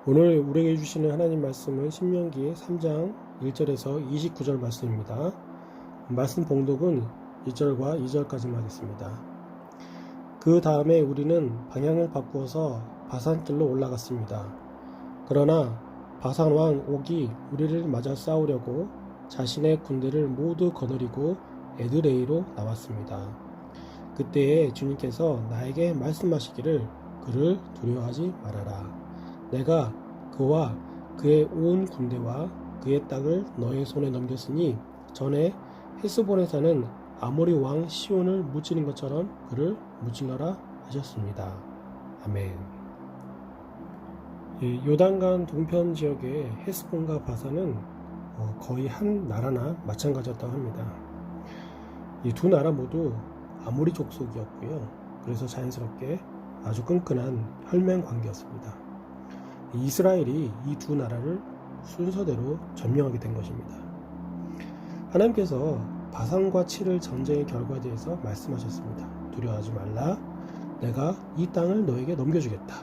오늘 우리에게 주시는 하나님 말씀은 신명기 3장 1절에서 29절 말씀입니다. 말씀 봉독은 1절과 2절까지만 하겠습니다. 그 다음에 우리는 방향을 바꾸어서 바산길로 올라갔습니다. 그러나 바산 왕 옥이 우리를 맞아 싸우려고 자신의 군대를 모두 거느리고 에드레이로 나왔습니다. 그때에 주님께서 나에게 말씀하시기를 그를 두려워하지 말아라. 내가 그와 그의 온 군대와 그의 땅을 너의 손에 넘겼으니 전에 헤스본에 사는 아모리 왕 시온을 무찌른 것처럼 그를 무찔러라 하셨습니다. 아멘. 요단강 동편 지역의 헤스본과 바산은 거의 한 나라나 마찬가지였다고 합니다. 이 두 나라 모두 아모리 족속이었고요. 그래서 자연스럽게 아주 끈끈한 혈맹 관계였습니다. 이스라엘이 이 두 나라를 순서대로 점령하게 된 것입니다. 하나님께서 바산과 치를 전쟁의 결과에 대해서 말씀하셨습니다. 두려워하지 말라. 내가 이 땅을 너에게 넘겨주겠다.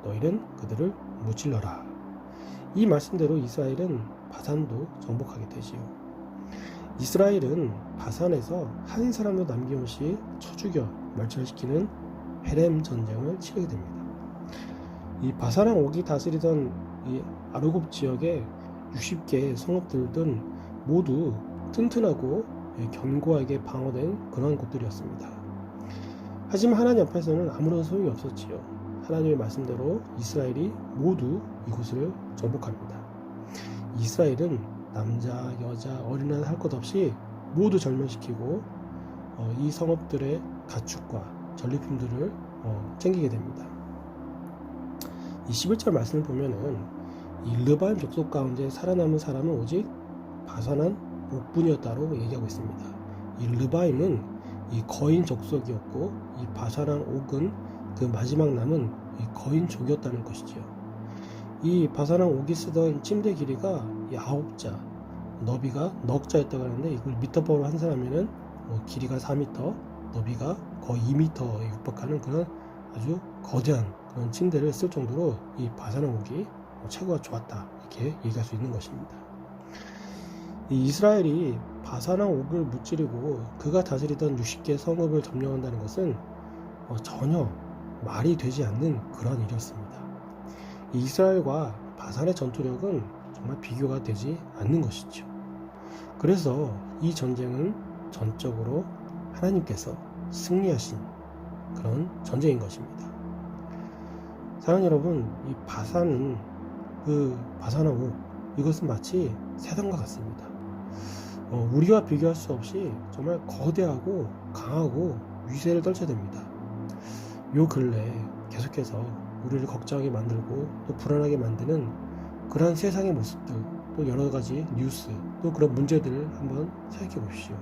너희는 그들을 무찔러라. 이 말씀대로 이스라엘은 바산도 정복하게 되지요. 이스라엘은 바산에서 한 사람도 남김없이 쳐 죽여 멸절시키는 헤렘 전쟁을 치르게 됩니다. 이 바산왕 옥이 다스리던 이 아르곱 지역의 60개의 성읍들은 모두 튼튼하고 견고하게 방어된 그러한 곳들이었습니다. 하지만 하나님 앞에서는 아무런 소용이 없었지요. 하나님의 말씀대로 이스라엘이 모두 이곳을 정복합니다. 이스라엘은 남자, 여자, 어린아이 할 것 없이 모두 절멸시키고 이 성읍들의 가축과 전리품들을 챙기게 됩니다. 이 11절 말씀을 보면은 이 르바임 족속 가운데 살아남은 사람은 오직 바산한 옥뿐이었다고 얘기하고 있습니다. 이 르바임은 이 거인 족속이었고 이 바산한 옥은 그 마지막 남은 이 거인족이었다는 것이지요. 이 바산한 옥이 쓰던 침대 길이가 이 9자, 너비가 넉자였다고 하는데 이걸 미터법으로 환산하면은 길이가 4m, 너비가 거의 2m에 육박하는 그런 아주 거대한 그런 침대를 쓸 정도로 이 바산한 옥이 최고가 좋았다, 이렇게 얘기할 수 있는 것입니다. 이 이스라엘이 바산한 옥을 무찌르고 그가 다스리던 60개 성읍을 점령한다는 것은 전혀 말이 되지 않는 그런 일이었습니다. 이 이스라엘과 바산의 전투력은 정말 비교가 되지 않는 것이죠. 그래서 이 전쟁은 전적으로 하나님께서 승리하신 그런 전쟁인 것입니다. 사랑하는 여러분, 이 바산은 바산한 옥, 이것은 마치 세상과 같습니다. 우리와 비교할 수 없이 정말 거대하고 강하고 위세를 떨쳐댑니다. 요 근래 계속해서 우리를 걱정하게 만들고 또 불안하게 만드는 그러한 세상의 모습들, 또 여러 가지 뉴스, 또 그런 문제들을 한번 생각해 보십시오.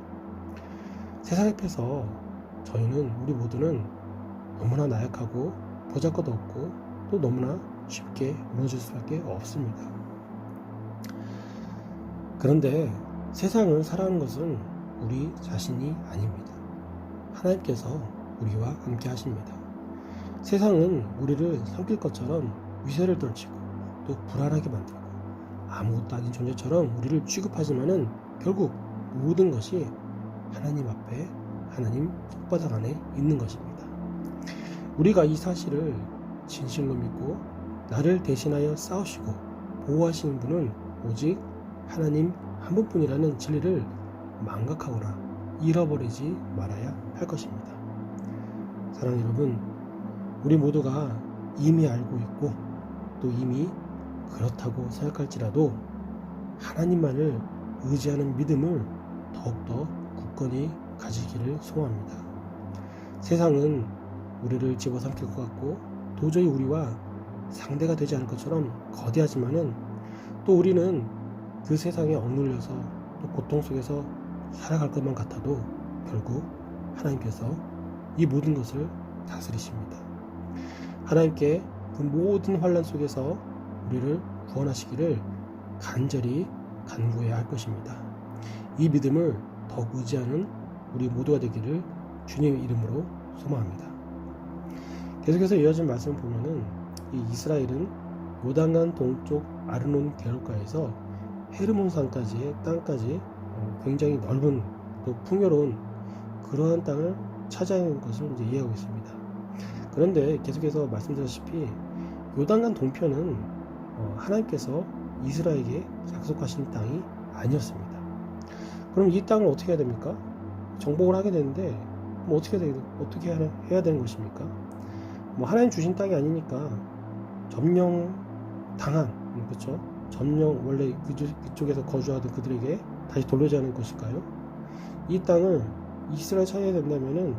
세상 앞에서 저희는, 우리 모두는 너무나 나약하고 보잘것도 없고 또 너무나 쉽게 무너질 수밖에 없습니다. 그런데 세상을 살아가는 것은 우리 자신이 아닙니다. 하나님께서 우리와 함께 하십니다. 세상은 우리를 삼킬 것처럼 위세를 떨치고 또 불안하게 만들고 아무것도 아닌 존재처럼 우리를 취급하지만은 결국 모든 것이 하나님 앞에, 하나님 손바닥 안에 있는 것입니다. 우리가 이 사실을 진실로 믿고 나를 대신하여 싸우시고 보호하시는 분은 오직 하나님 한 분뿐이라는 진리를 망각하거나 잃어버리지 말아야 할 것입니다. 사랑하는 여러분, 우리 모두가 이미 알고 있고 또 이미 그렇다고 생각할지라도 하나님만을 의지하는 믿음을 더욱더 굳건히 가지기를 소원합니다. 세상은 우리를 집어삼킬 것 같고 도저히 우리와 상대가 되지 않을 것처럼 거대하지만은 또 우리는 그 세상에 억눌려서 또 고통 속에서 살아갈 것만 같아도 결국 하나님께서 이 모든 것을 다스리십니다. 하나님께 그 모든 환난 속에서 우리를 구원하시기를 간절히 간구해야 할 것입니다. 이 믿음을 더욱 의지하는 우리 모두가 되기를 주님의 이름으로 소망합니다. 계속해서 이어진 말씀을 보면은 이 이스라엘은 요단강 동쪽 아르논 계곡가에서 헤르몬 산까지의 땅까지 굉장히 넓은 또 풍요로운 그러한 땅을 차지하는 것을 이제 이해하고 있습니다. 그런데 계속해서 말씀드렸다시피 요단강 동편은 하나님께서 이스라엘에게 약속하신 땅이 아니었습니다. 그럼 이 땅을 어떻게 해야 됩니까? 정복을 하게 되는데 어떻게 해야 되는 것입니까? 하나님 주신 땅이 아니니까 점령당한, 그렇죠? 원래 그쪽에서 거주하던 그들에게 다시 돌려주는 것일까요? 이 땅을 이스라엘 차지해야 된다면은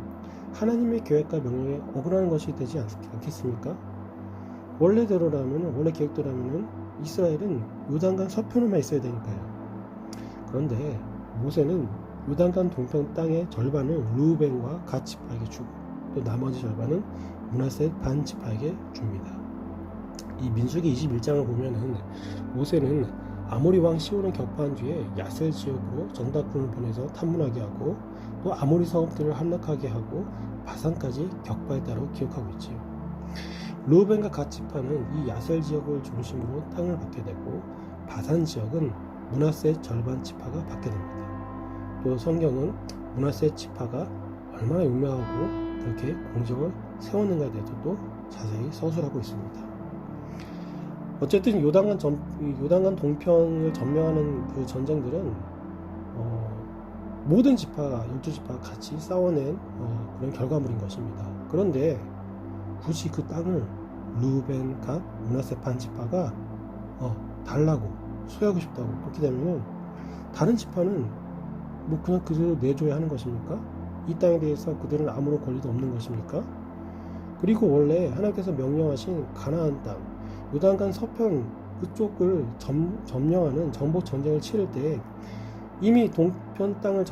하나님의 계획과 명령에 어긋나는 것이 되지 않겠습니까? 원래 계획대로라면은 이스라엘은 요단강 서편에만 있어야 되니까요. 그런데 모세는 요단강 동편 땅의 절반을 르우벤과 갓 지파에게 주고 또 나머지 절반은 므낫세 반 지파에게 줍니다. 이 민수기 21장을 보면은 모세는 아모리 왕 시온을 격파한 뒤에 야셀 지역으로 전다군을 보내서 탐문하게 하고 또 아모리 성읍들을 함락하게 하고 바산까지 격파했다고 기억하고 있지요. 르우벤과 갓 지파는 이 야셀 지역을 중심으로 땅을 받게 되고 바산 지역은 므낫세 절반 지파가 받게 됩니다. 또 성경은 므낫세 지파가 얼마나 유명하고 그렇게 공적을 세웠는가에 대해서도 자세히 서술하고 있습니다. 어쨌든 요단강 동편을 점령하는 그 전쟁들은 모든 지파가 12지파가 같이 싸워낸 그런 결과물인 것입니다. 그런데 굳이 그 땅을 르우벤, 갓, 므낫세 반 지파가 달라고 소유하고 싶다고 그렇게 되면 다른 지파는 그냥 그대로 내줘야 하는 것입니까? 이 땅에 대해서 그들은 아무런 권리도 없는 것입니까? 그리고 원래 하나님께서 명령하신 가나안 땅, 요단강 서편 그쪽을 점령하는 정복 전쟁을 치를 때 이미 동편 땅을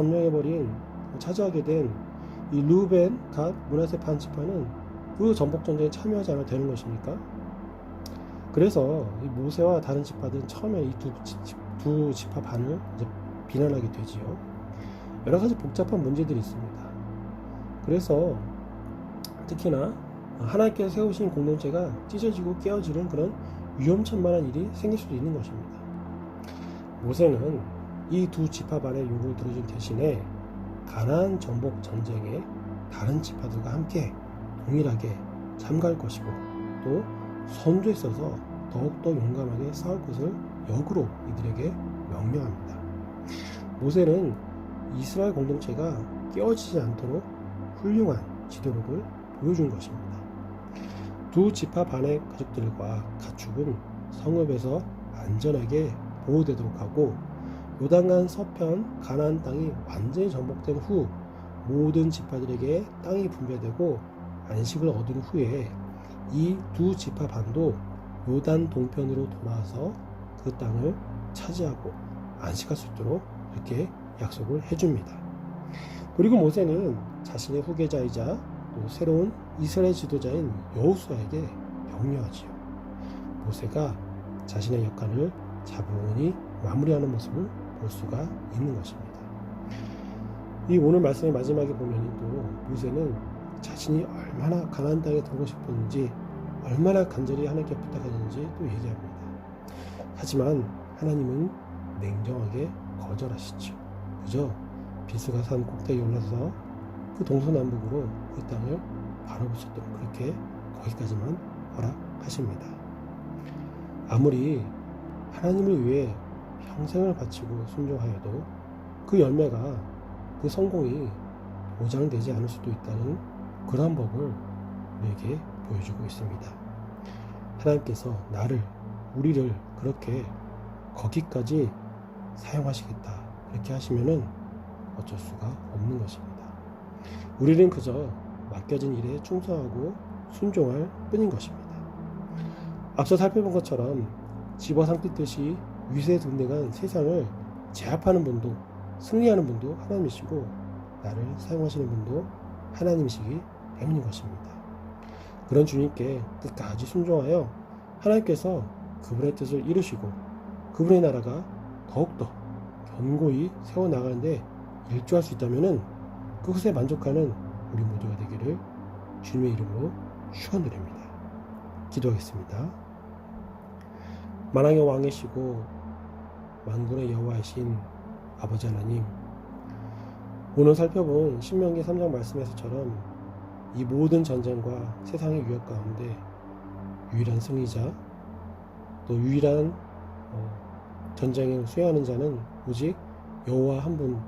차지하게 된 이 르우벤, 갓, 므낫세 반 지파는 그 전복 전쟁에 참여하지 않아도 되는 것입니까? 그래서 이 모세와 다른 지파들은 처음에 이 두 지파 반을 이제 비난하게 되지요. 여러 가지 복잡한 문제들이 있습니다. 그래서 특히나 하나님께서 세우신 공동체가 찢어지고 깨어지는 그런 위험천만한 일이 생길 수도 있는 것입니다. 모세는 이 두 지파 반의 요구를 들어준 대신에 가나안 정복 전쟁에 다른 지파들과 함께 동일하게 참가할 것이고 또 선두에 서서 더욱더 용감하게 싸울 것을 역으로 이들에게 명령합니다. 모세는 이스라엘 공동체가 깨어지지 않도록 훌륭한 지도력을 보여준 것입니다. 두 지파 반의 가족들과 가축은 성읍에서 안전하게 보호되도록 하고 요단강 서편 가나안 땅이 완전히 정복된 후 모든 지파들에게 땅이 분배되고 안식을 얻은 후에 이 두 지파 반도 요단 동편으로 돌아와서 그 땅을 차지하고 안식할 수 있도록 이렇게 약속을 해줍니다. 그리고 모세는 자신의 후계자이자 또 새로운 이스라엘 지도자인 여호수아에게 명령하지요. 모세가 자신의 역할을 차분히 마무리하는 모습을 볼 수가 있는 것입니다. 이 오늘 말씀의 마지막에 보면 또 모세는 자신이 얼마나 가나안 땅에 들어오고 싶었는지 얼마나 간절히 하나님께 부탁하는지 또 얘기합니다. 하지만 하나님은 냉정하게 거절하시죠. 그저 비스가 산 꼭대기에 올라서 그 동서남북으로 그 땅을 바라볼 수 있도록 그렇게 거기까지만 허락하십니다. 아무리 하나님을 위해 평생을 바치고 순종하여도 그 열매가 그 성공이 보장되지 않을 수도 있다는 그러한 법을 우리에게 보여주고 있습니다. 하나님께서 우리를 그렇게 거기까지 사용하시겠다 그렇게 하시면은 어쩔 수가 없는 것입니다. 우리는 그저 맡겨진 일에 충성하고 순종할 뿐인 것입니다. 앞서 살펴본 것처럼 집어삼키듯이 위세에 둔등한 세상을 제압하는 분도 승리하는 분도 하나님이시고 나를 사용하시는 분도 하나님이시기 때문인 것입니다. 그런 주님께 끝까지 순종하여 하나님께서 그분의 뜻을 이루시고 그분의 나라가 더욱더 견고히 세워나가는데 일조할 수 있다면 그것에 만족하는 우리 모두가 되기를 주님의 이름으로 축원드립니다. 기도하겠습니다. 만왕의 왕이시고 만군의 여호와이신 아버지 하나님, 오늘 살펴본 신명기 3장 말씀에서처럼 이 모든 전쟁과 세상의 위협 가운데 유일한 승리자, 또 유일한 전쟁을 수행하는 자는 오직 여호와 한 분,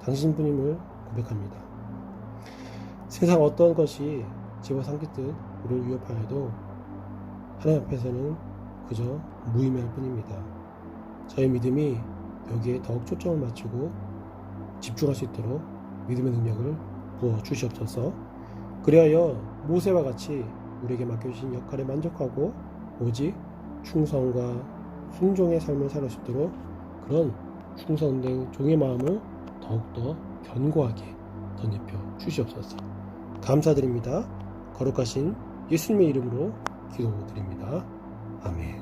당신뿐임을 고백합니다. 세상 어떤 것이 집어삼키듯 우리를 위협하여도 하나님 앞에서는 그저 무의미할 뿐입니다. 저의 믿음이 여기에 더욱 초점을 맞추고 집중할 수 있도록 믿음의 능력을 부어 주시옵소서. 그리하여 모세와 같이 우리에게 맡겨주신 역할에 만족하고 오직 충성과 순종의 삶을 살 수 있도록 그런 충성된 종의 마음을 더욱더 견고하게 덧입혀 주시옵소서. 감사드립니다. 거룩하신 예수님의 이름으로 기도드립니다. 아멘.